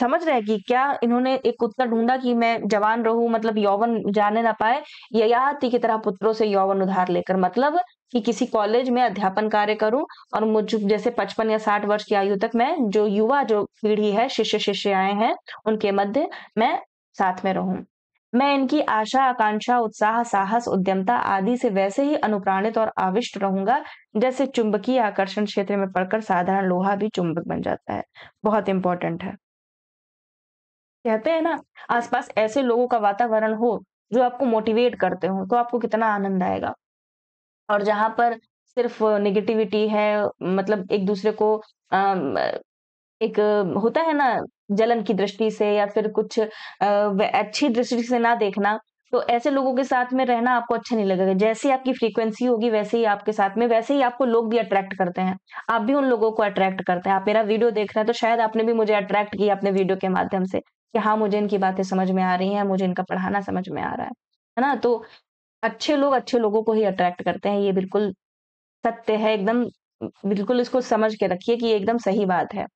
समझ रहे हैं कि क्या इन्होंने एक उत्तर ढूँढा कि मैं जवान रहूँ, मतलब यौवन जाने ना पाए, ययाति की तरह पुत्रों से यौवन उधार लेकर, मतलब कि किसी कॉलेज में अध्यापन कार्य करूँ और मुझ जैसे 55 या 60 वर्ष की आयु तक मैं जो युवा जो पीढ़ी है, शिष्य-शिष्याएँ हैं, उनके मध्य मैं साथ में रहूँ। मैं इनकी आशा, आकांक्षा, उत्साह, साहस, उद्यमता आदि से वैसे ही अनुप्राणित और आविष्ट रहूँगा, जैसे चुंबकीय आकर्षण क्षेत्र में पड़कर साधारण लोहा भी चुंबक बन जाता है। बहुत इम्पोर्टेंट है। कहते हैं ना, आसपास ऐसे लोगों का वातावरण हो जो आपको मोटिवेट करते हो, तो आपको कितना आनंद आएगा। और जहाँ पर सिर्फ नेगेटिविटी है, मतलब एक दूसरे को एक होता है ना, जलन की दृष्टि से या फिर कुछ अच्छी दृष्टि से ना देखना, तो ऐसे लोगों के साथ में रहना आपको अच्छा नहीं लगेगा। जैसी आपकी फ्रीक्वेंसी होगी वैसे ही आपके साथ में, वैसे ही आपको लोग भी अट्रैक्ट करते हैं। आप भी उन लोगों को अट्रैक्ट करते हैं। आप मेरा वीडियो देख रहे हैं तो शायद आपने भी मुझे अट्रैक्ट किया अपने वीडियो के माध्यम से, कि हाँ, मुझे इनकी बातें समझ में आ रही हैं, मुझे इनका पढ़ाना समझ में आ रहा है। है ना? तो अच्छे लोग अच्छे लोगों को ही अट्रैक्ट करते हैं, ये बिल्कुल सत्य है एकदम। बिल्कुल इसको समझ के रखिए कि ये एकदम सही बात है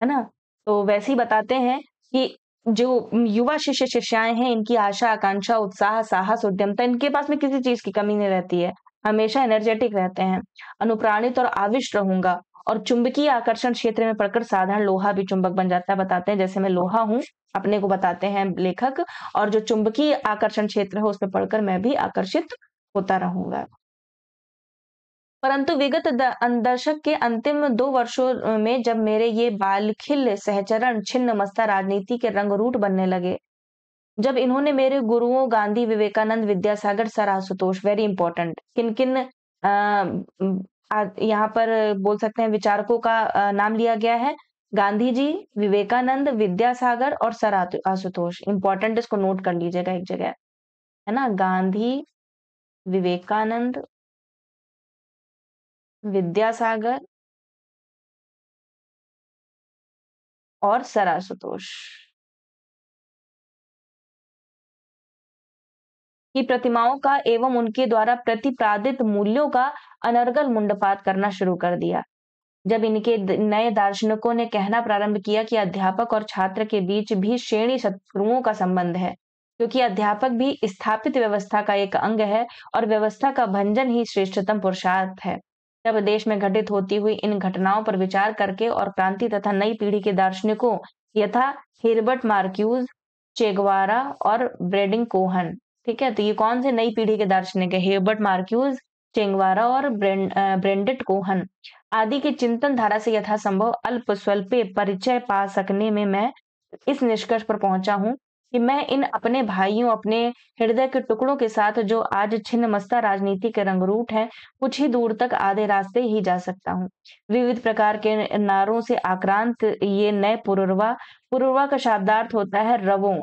ना? तो वैसे ही बताते हैं कि जो युवा शिष्य-शिष्याएँ हैं, इनकी आशा, आकांक्षा, उत्साह, साहस, उद्यमता, इनके पास में किसी चीज़ की कमी नहीं रहती है। हमेशा एनर्जेटिक रहते हैं। अनुप्राणित और आविष्ट रहूँगा, और चुंबकीय आकर्षण क्षेत्र में पड़कर साधारण लोहा भी चुंबक बन जाता है। बताते हैं जैसे मैं लोहा हूँ, अपने को बताते हैं लेखक, और जो चुंबकीय आकर्षण क्षेत्र है उसमें पड़कर मैं भी आकर्षित होता रहूँगा। परंतु विगत दशक के अंतिम 2 वर्षों में जब मेरे ये बालखिल सहचरण छिन्नमस्ता राजनीति के रंगरूट बनने लगे, जब इन्होंने मेरे गुरुओं Gandhi, Vivekananda, Vidyasagar, Sir Ashutosh, very important, किन-किन यहाँ पर बोल सकते हैं विचारकों का नाम लिया गया है। गांधी जी, विवेकानंद, विद्यासागर और सर आशुतोष। इंपॉर्टेंट, इसको नोट कर लीजिएगा एक जगह, है ना? गांधी, विवेकानंद, विद्यासागर और सर आशुतोष की प्रतिमाओं का एवं उनके द्वारा प्रतिपादित मूल्यों का अनर्गल मुंडपात करना शुरू कर दिया। जब इनके नए दार्शनिकों ने कहना प्रारंभ किया कि अध्यापक और छात्र के बीच भी श्रेणी शत्रुओं का संबंध है, क्योंकि अध्यापक भी स्थापित व्यवस्था का एक अंग है और व्यवस्था का भंजन ही श्रेष्ठतम पुरुषार्थ है। तब देश में घटित होती हुई इन घटनाओं पर विचार करके और क्रांति तथा नई पीढ़ी के दार्शनिकों यथा हिरबर्ट मार्क्यूज, चेगवारा और ब्रेडिंग कोहन, ठीक है? तो ये कौन से नई पीढ़ी के दार्शनिक है? हिरबर्ट मार्क्यूज, चेंगवारा और ब्रेंडेट कोहन आदि के चिंतन धारा से यथासंभव अल्प स्वल्पे परिचय पा सकने में मैं इस निष्कर्ष पर पहुंचा हूं कि मैं इन अपने भाइयों, अपने हृदय के टुकड़ों के साथ जो आज छिन्नमस्ता राजनीति के रंगरूट हैं, कुछ ही दूर तक आधे रास्ते ही जा सकता हूँ। विविध प्रकार के नारों से आक्रांत ये नए पुरुरवा, पुरुरवा का शब्दार्थ होता है रवों,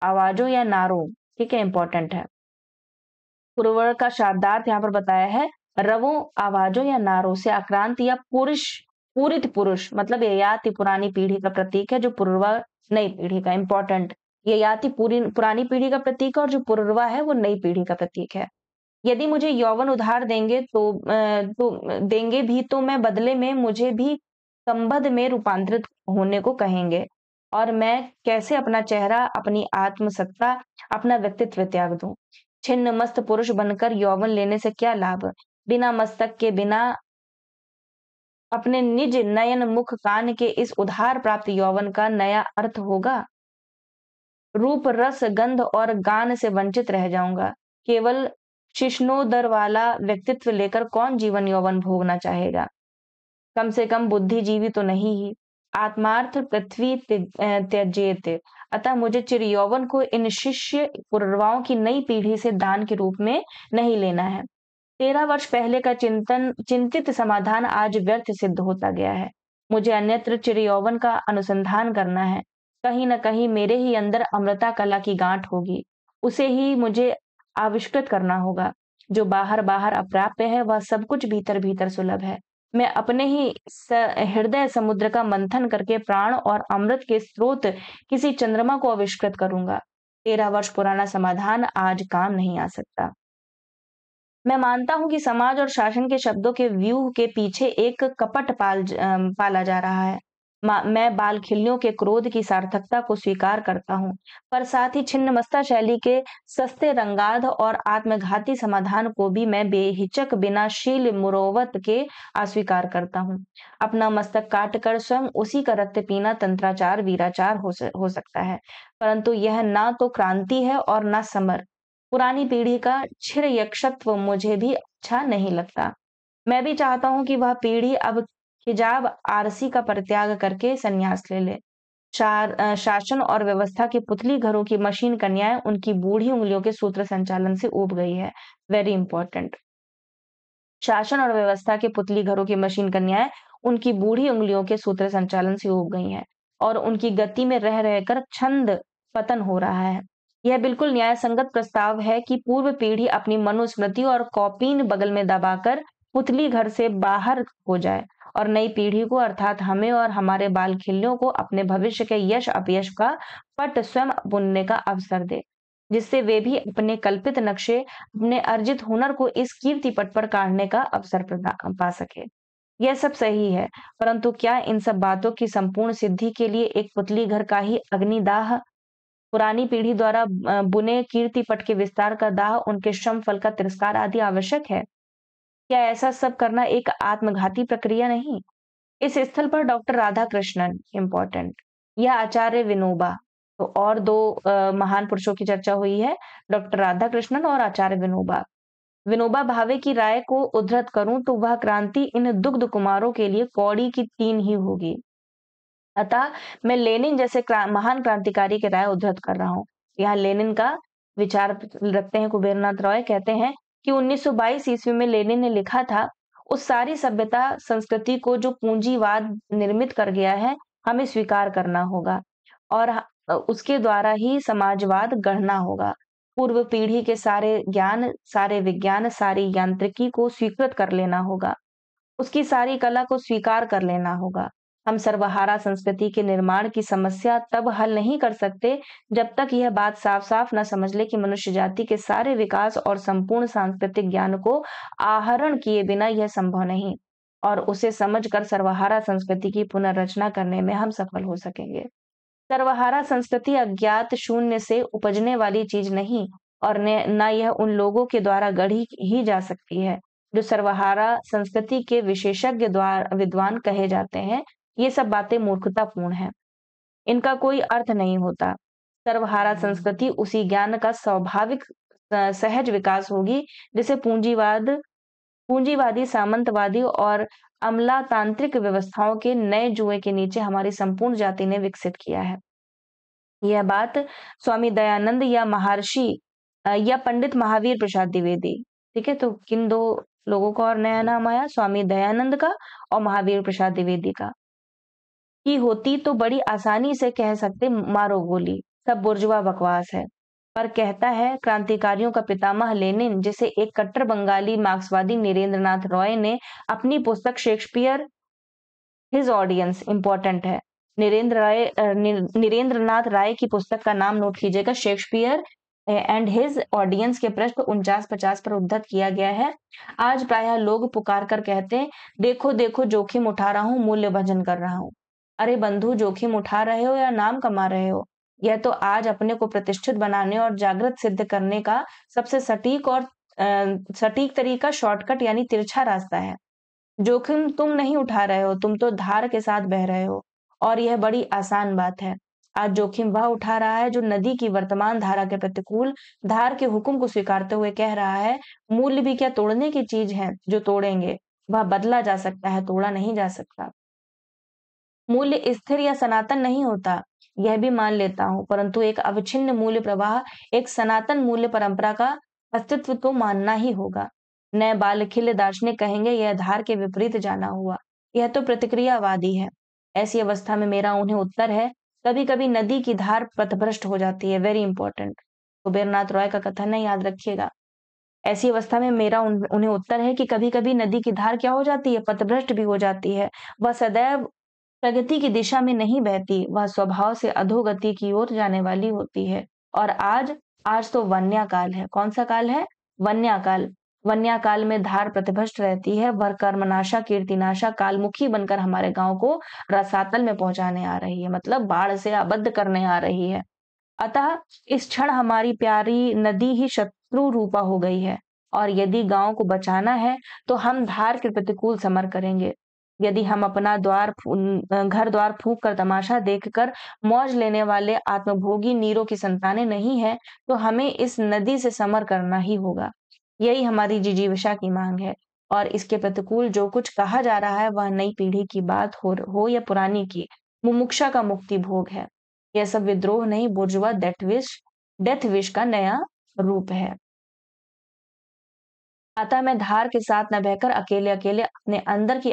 आवाजों या नारों, ठीक है? इंपॉर्टेंट है। पुरवर का शब्दार्थ यहाँ पर बताया है, रवों, आवाजों या नारों से आक्रांत या पूरित पुरुष, मतलब ययाति पुरानी पीढ़ी का प्रतीक है, जो पुरवा नई पीढ़ी का। इंपॉर्टेंट, ययाति पुरानी पीढ़ी का प्रतीक है और जो पुरवा है वो नई पीढ़ी का प्रतीक है। यदि मुझे यौवन उधार देंगे तो देंगे भी, तो मैं बदले में मुझे भी संबंध में रूपांतरित होने को कहेंगे, और मैं कैसे अपना चेहरा, अपनी आत्मसत्ता, अपना व्यक्तित्व त्याग दूं? छिन्न मस्त पुरुष बनकर यौवन लेने से क्या लाभ? बिना मस्तक के, बिना अपने निज नयन मुख कान के इस उधार प्राप्त यौवन का नया अर्थ होगा? रूप, रस, गंध और गान से वंचित रह जाऊंगा। केवल शिश्नोदर वाला व्यक्तित्व लेकर कौन जीवन यौवन भोगना चाहेगा? कम से कम बुद्धिजीवी तो नहीं ही। आत्मार्थ पृथ्वी त्यजेत। अतः मुझे चिर यौवन को इन शिष्य पुरवाओं की नई पीढ़ी से दान के रूप में नहीं लेना है। 13 वर्ष पहले का चिंतित समाधान आज व्यर्थ सिद्ध होता गया है। मुझे अन्यत्र चिर यौवन का अनुसंधान करना है। कहीं न कहीं मेरे ही अंदर अमृता कला की गांठ होगी। उसे ही मुझे आविष्कृत करना होगा। जो बाहर-बाहर अप्राप्य है, वह सब कुछ भीतर-भीतर सुलभ है। मैं अपने ही हृदय समुद्र का मंथन करके प्राण और अमृत के स्रोत किसी चंद्रमा को आविष्कृत करूंगा। 13 वर्ष पुराना समाधान आज काम नहीं आ सकता। मैं मानता हूं कि समाज और शासन के शब्दों के व्यूह के पीछे एक कपट पाला जा रहा है। मैं बाल खिल्लियों के क्रोध की सार्थकता को स्वीकार करता हूं, पर साथ ही छिन्नमस्ता शैली के सस्ते रंगाध और आत्मघाती समाधान को भी मैं बेहिचक, बिना शील मुरोवत के अस्वीकार करता हूं। अपना मस्तक काट कर स्वयं उसी का रक्त पीना तंत्राचार, वीराचार हो सकता है, परंतु यह ना तो क्रांति है और ना समर। पुरानी पीढ़ी का छिर यक्षत्व मुझे भी अच्छा नहीं लगता। मैं भी चाहता हूँ कि वह पीढ़ी अब हिजाब आरसी का परित्याग करके संन्यास ले ले। शासन और व्यवस्था के पुतली घरों की मशीन कन्याएं उनकी बूढ़ी उंगलियों के सूत्र संचालन से ऊब गई है। Very important. शासन और व्यवस्था के पुतली घरों की मशीन कन्याएं उनकी बूढ़ी उंगलियों के सूत्र संचालन से ऊब गई हैं, और उनकी गति में रह रहकर छंद पतन हो रहा है। यह बिल्कुल न्याय संगत प्रस्ताव है कि पूर्व पीढ़ी अपनी मनुस्मृति और कॉपीन बगल में दबाकर पुतली घर से बाहर हो जाए, और नई पीढ़ी को, अर्थात हमें और हमारे बाल खिल्लियों को, अपने भविष्य के यश अपयश का पट स्वयं बुनने का अवसर दे, जिससे वे भी अपने कल्पित नक्शे, अपने अर्जित हुनर को इस कीर्ति पट पर काढ़ने का अवसर पा सके। यह सब सही है, परंतु क्या इन सब बातों की संपूर्ण सिद्धि के लिए एक पुतली घर का ही अग्निदाह, पुरानी पीढ़ी द्वारा बुने कीर्ति पट के विस्तार का दाह, उनके श्रम फल का तिरस्कार आदि आवश्यक है? क्या ऐसा सब करना एक आत्मघाती प्रक्रिया नहीं? इस स्थल पर डॉक्टर राधाकृष्णन, इम्पोर्टेंट, या आचार्य विनोबा, तो और दो महान पुरुषों की चर्चा हुई है, डॉक्टर राधाकृष्णन और आचार्य विनोबा। विनोबा भावे की राय को उद्धृत करूं तो वह क्रांति इन दुग्ध कुमारों के लिए कौड़ी की 3 ही होगी। अतः मैं लेनिन जैसे महान क्रांतिकारी की राय उद्धृत कर रहा हूँ। यहाँ लेनिन का विचार रखते हैं कुबेरनाथ रॉय, कहते हैं कि 1922 ईस्वी में लेनिन ने लिखा था, उस सारी सभ्यता संस्कृति को जो पूंजीवाद निर्मित कर गया है, हमें स्वीकार करना होगा, और उसके द्वारा ही समाजवाद गढ़ना होगा। पूर्व पीढ़ी के सारे ज्ञान, सारे विज्ञान, सारी यांत्रिकी को स्वीकृत कर लेना होगा, उसकी सारी कला को स्वीकार कर लेना होगा। हम सर्वहारा संस्कृति के निर्माण की समस्या तब हल नहीं कर सकते जब तक यह बात साफ-साफ न समझ ले कि मनुष्य जाति के सारे विकास और संपूर्ण सांस्कृतिक ज्ञान को आहरण किए बिना यह संभव नहीं, और उसे समझकर सर्वहारा संस्कृति की पुनर्रचना करने में हम सफल हो सकेंगे। सर्वहारा संस्कृति अज्ञात शून्य से उपजने वाली चीज नहीं, और न यह उन लोगों के द्वारा गढ़ी ही जा सकती है जो सर्वहारा संस्कृति के विशेषज्ञ विद्वान कहे जाते हैं। ये सब बातें मूर्खतापूर्ण है, इनका कोई अर्थ नहीं होता। सर्वहारा संस्कृति उसी ज्ञान का स्वाभाविक सहज विकास होगी जिसे पूंजीवादी, सामंतवादी और अमलातांत्रिक व्यवस्थाओं के नए जुए के नीचे हमारी संपूर्ण जाति ने विकसित किया है। यह बात स्वामी दयानंद या महर्षि या पंडित महावीर प्रसाद द्विवेदी, ठीक है, तो किन दो लोगों का और नया नाम आया? स्वामी दयानंद का और महावीर प्रसाद द्विवेदी का। की होती तो बड़ी आसानी से कह सकते, मारो गोली, सब बुर्जुआ बकवास है। पर कहता है क्रांतिकारियों का पितामह लेनिन, जिसे एक कट्टर बंगाली मार्क्सवादी नरेंद्रनाथ रॉय ने अपनी पुस्तक शेक्सपियर हिज ऑडियंस इंपॉर्टेंट है। नरेंद्रनाथ राय की पुस्तक का नाम नोट कीजिएगा, शेक्सपियर एंड हिज ऑडियंस के पृष्ठ 49-50 पर उद्धत किया गया है। आज प्रायः लोग पुकार कर कहते हैं, देखो देखो जोखिम उठा रहा हूँ, मूल्य भजन कर रहा हूँ। अरे बंधु, जोखिम उठा रहे हो या नाम कमा रहे हो? यह तो आज अपने को प्रतिष्ठित बनाने और जागृत सिद्ध करने का सबसे सटीक तरीका, शॉर्टकट यानी तिरछा रास्ता है। जोखिम तुम नहीं उठा रहे हो, तुम तो धार के साथ बह रहे हो, और यह बड़ी आसान बात है। आज जोखिम वह उठा रहा है जो नदी की वर्तमान धारा के प्रतिकूल धार के हुक्म को स्वीकारते हुए कह रहा है, मूल्य भी क्या तोड़ने की चीज है जो तोड़ेंगे? वह बदला जा सकता है, तोड़ा नहीं जा सकता। मूल्य स्थिर या सनातन नहीं होता, यह भी मान लेता हूं, परंतु एक अविच्छिन्न मूल्य प्रवाह, एक सनातन मूल्य परंपरा का अस्तित्व तो मानना ही होगा। नए बालखिल्य दार्शनिक कहेंगे यह धार के विपरीत जाना हुआ, यह तो प्रतिक्रियावादी है। ऐसी अवस्था में मेरा उन्हें उत्तर है, कभी कभी नदी की धार पथभ्रष्ट हो जाती है। वेरी इंपॉर्टेंट, कुबेरनाथ रॉय का कथन है, याद रखिएगा। ऐसी अवस्था में मेरा उन्हें उत्तर है कि कभी कभी नदी की धार क्या हो जाती है, पथभ्रष्ट भी हो जाती है। वह सदैव प्रगति की दिशा में नहीं बहती, वह स्वभाव से अधोगति की ओर जाने वाली होती है। और आज तो वन्या काल है। कौन सा काल है? वन्याकाल। वन्याकाल में धार प्रतिभ्रष्ट रहती है, वह कर्मनाशा कीर्तिनाशा कालमुखी बनकर हमारे गांव को रसातल में पहुंचाने आ रही है, मतलब बाढ़ से आबद्ध करने आ रही है। अतः इस क्षण हमारी प्यारी नदी ही शत्रु रूपा हो गई है, और यदि गांव को बचाना है तो हम धार के प्रतिकूल समर करेंगे। यदि हम अपना घर द्वार फूंक कर तमाशा देखकर मौज लेने वाले आत्मभोगी नीरों की संतानें नहीं है, तो हमें इस नदी से समर करना ही होगा। यही हमारी जिजीविषा की मांग है, और इसके प्रतिकूल जो कुछ कहा जा रहा है वह नई पीढ़ी की बात हो या पुरानी की, मुमुक्षा का मुक्ति भोग है। यह सब विद्रोह नहीं, बुर्जुआ डेथ विश का नया रूप है। अतः मैं धार के साथ न बहकर अकेले अकेले अपने अंदर की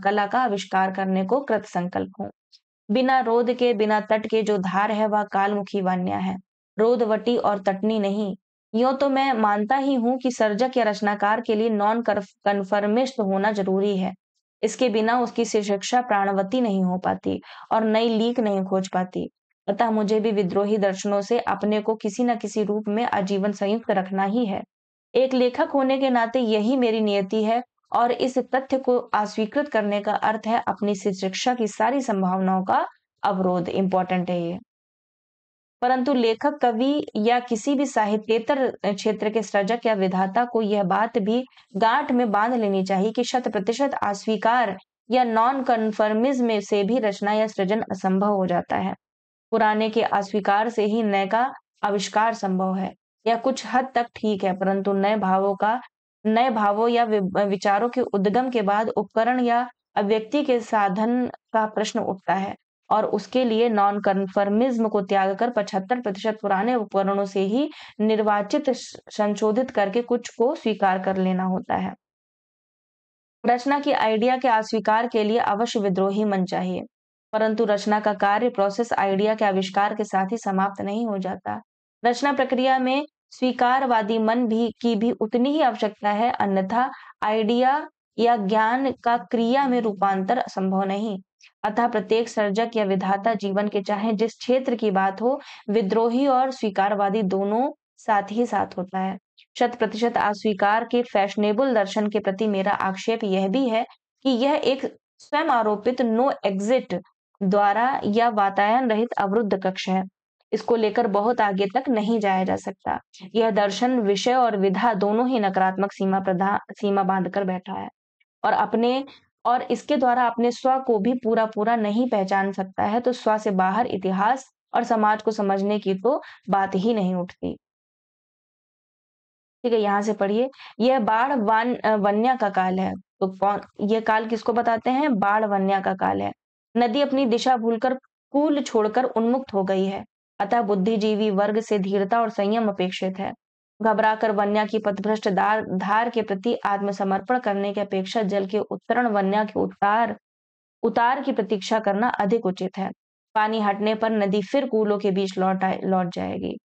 कला का आविष्कार करने को कृत संकल्प हूँ। बिना रोध के, बिना तट के जो धार है वह कालमुखी वान्या है, रोधवटी और तटनी नहीं। यूं तो मैं मानता ही हूँ कि सर्जक या रचनाकार के लिए नॉन कन्फर्मिस्ट होना जरूरी है। इसके बिना उसकी शिक्षा प्राणवती नहीं हो पाती और नई लीक नहीं खोज पाती। अतः मुझे भी विद्रोही दर्शनों से अपने को किसी न किसी रूप में आजीवन संयुक्त रखना ही है। एक लेखक होने के नाते यही मेरी नियति है, और इस तथ्य को अस्वीकृत करने का अर्थ है अपनी शिक्षा की सारी संभावनाओं का अवरोध। इंपॉर्टेंट है ये। परंतु लेखक, कवि या किसी भी साहित्येतर क्षेत्र के सृजक या विधाता को यह बात भी गांठ में बांध लेनी चाहिए कि 100% अस्वीकार या नॉन कन्फर्मिज्म से भी रचना या सृजन असंभव हो जाता है। पुराने के अस्वीकार से ही नए का आविष्कार संभव है। यह कुछ हद तक ठीक है, परंतु नए भावों या विचारों के उद्गम के बाद उपकरण या अभिव्यक्ति के साधन का प्रश्न उठता है, और उसके लिए नॉन कन्फर्मिज्म को त्याग कर 75% पुराने उपकरणों से ही निर्वाचित संशोधित करके कुछ को स्वीकार कर लेना होता है। रचना की आइडिया के अस्वीकार के लिए अवश्य विद्रोही मन चाहिए, परंतु रचना का कार्य प्रोसेस आइडिया के आविष्कार के साथ ही समाप्त नहीं हो जाता। रचना प्रक्रिया में स्वीकारवादी मन की भी उतनी ही आवश्यकता है, अन्यथा आइडिया या ज्ञान का क्रिया में रूपांतर संभव नहीं। अतः प्रत्येक सर्जक या विधाता जीवन के चाहे जिस क्षेत्र की बात हो, विद्रोही और स्वीकारवादी दोनों साथ ही साथ होता है। 100% अस्वीकार के फैशनेबल दर्शन के प्रति मेरा आक्षेप यह भी है कि यह एक स्वयं आरोपित नो एग्जिट द्वारा या वातायन रहित अवरुद्ध कक्ष है। इसको लेकर बहुत आगे तक नहीं जाया जा सकता। यह दर्शन विषय और विधा दोनों ही नकारात्मक सीमा बांधकर बैठा है, और इसके द्वारा अपने स्व को भी पूरा पूरा नहीं पहचान सकता है, तो स्व से बाहर इतिहास और समाज को समझने की तो बात ही नहीं उठती। ठीक है, यहाँ से पढ़िए। यह वन्या का काल है। तो यह काल किसको बताते हैं? बाढ़ वन्या का काल है। नदी अपनी दिशा भूलकर कूल छोड़कर उन्मुक्त हो गई है, अतः बुद्धिजीवी वर्ग से धीरता और संयम अपेक्षित है। घबराकर वन्या की पथभ्रष्ट धार के प्रति आत्मसमर्पण करने की अपेक्षा जल के उत्तरण वन्या के उतार की प्रतीक्षा करना अधिक उचित है। पानी हटने पर नदी फिर कूलों के बीच लौट जाएगी।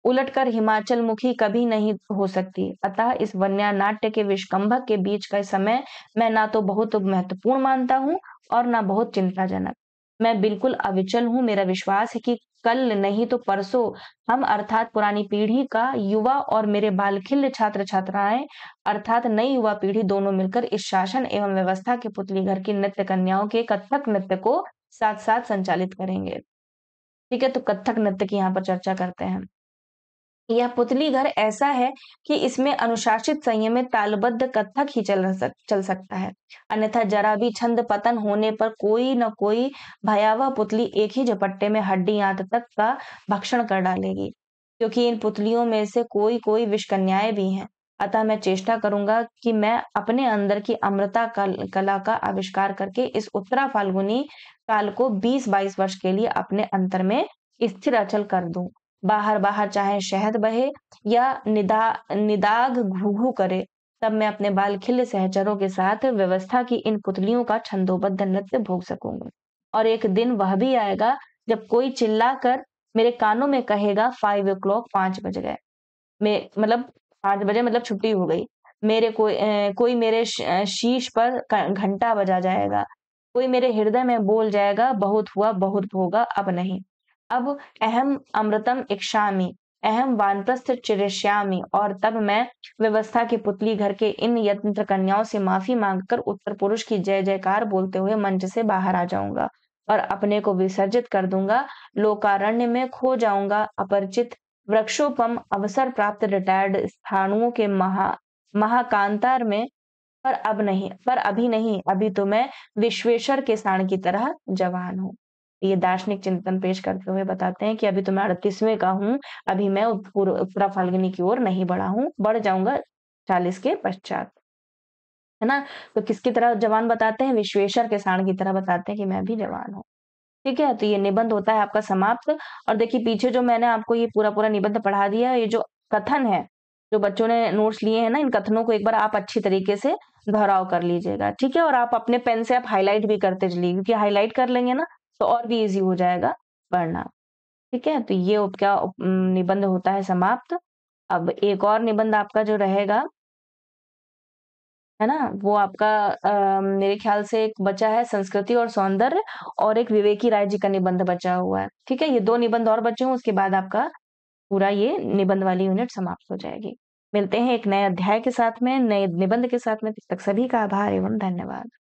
उलटकर हिमाचल मुखी कभी नहीं हो सकती। अतः इस वन्या नाट्य के विष्कंभक के बीच का समय मैं ना तो बहुत महत्वपूर्ण मानता हूँ और ना बहुत चिंताजनक। मैं बिल्कुल अविचल हूँ। मेरा विश्वास है कि कल नहीं तो परसों हम अर्थात पुरानी पीढ़ी का युवा और मेरे बालखिल्य छात्र छात्राएं अर्थात नई युवा पीढ़ी दोनों मिलकर इस शासन एवं व्यवस्था के पुतली घर की नृत्य कन्याओं के कथक नृत्य को साथ साथ संचालित करेंगे। ठीक है, तो कथक नृत्य की यहाँ पर चर्चा करते हैं। यह पुतली घर ऐसा है कि इसमें अनुशासित संयमित तालबद्ध कथक ही चल सकता है। अन्यथा जरा भी छंद पतन होने पर कोई न कोई भयावह पुतली एक ही झपट्टे में हड्डी आंत तक का भक्षण कर डालेगी, क्योंकि इन पुतलियों में से कोई कोई विषकन्याएं भी हैं। अतः मैं चेष्टा करूंगा कि मैं अपने अंदर की अमृता कला का आविष्कार करके इस उत्तरा फाल्गुनी काल को 20-22 वर्ष के लिए अपने अंतर में स्थिर अचल कर दूं। बाहर बाहर चाहे शहद बहे या निदाग घू करे, तब मैं अपने बालखिल्य सहचरों के साथ व्यवस्था की इन पुतलियों का छंदोबद्ध नृत्य भोग सकूंगा। और एक दिन वह भी आएगा जब कोई चिल्लाकर मेरे कानों में कहेगा 5 o'clock 5 बज गए। मैं मतलब 5 बजे मतलब छुट्टी हो गई। कोई मेरे शीश पर घंटा बजा जाएगा। कोई मेरे हृदय में बोल जाएगा बहुत हुआ बहुत भोगा अब नहीं। अब अहम अमृतम इक्षामि, अहम वानप्रस्थ चिरिष्यामि। और तब मैं व्यवस्था की पुतली घर के इन यंत्र कन्याओं से माफी मांगकर उत्तर पुरुष की जय जयकार बोलते हुए मंच से बाहर आ जाऊंगा और अपने को विसर्जित कर दूंगा। लोकारण्य में खो जाऊंगा, अपरिचित वृक्षोपम अवसर प्राप्त रिटायर्ड स्थानुओं के महाकांतार में। पर अभी नहीं, अभी तो मैं विश्वेश्वर के साण की तरह जवान हूँ। ये दार्शनिक चिंतन पेश करते हुए बताते हैं कि अभी तो मैं 38वें का हूँ, अभी मैं उत्तरा फाल्गुनी की ओर नहीं बढ़ा हूँ, बढ़ जाऊंगा 40 के पश्चात, है ना। तो किसकी तरह जवान बताते हैं? विश्वेश्वर के साण की तरह बताते हैं कि मैं भी जवान हूँ। ठीक है, तो ये निबंध होता है आपका समाप्त। और देखिए पीछे जो मैंने आपको ये पूरा पूरा निबंध पढ़ा दिया, ये जो कथन है, जो बच्चों ने नोट्स लिए हैं ना, इन कथनों को एक बार आप अच्छी तरीके से दोहराव कर लीजिएगा। ठीक है, और आप अपने पेन से आप हाईलाइट भी करते चलिए, क्योंकि हाईलाइट कर लेंगे ना तो और भी इजी हो जाएगा पढ़ना। ठीक है, तो ये क्या निबंध होता है समाप्त। अब एक और निबंध आपका जो रहेगा, है ना, वो आपका मेरे ख्याल से एक बचा है संस्कृति और सौंदर्य, और एक विवेकी राय जी का निबंध बचा हुआ है। ठीक है, ये 2 निबंध और बचे हुए, उसके बाद आपका पूरा ये निबंध वाली यूनिट समाप्त हो जाएगी। मिलते हैं एक नए अध्याय के साथ में, नए निबंध के साथ में। तब तक सभी का आभार एवं धन्यवाद।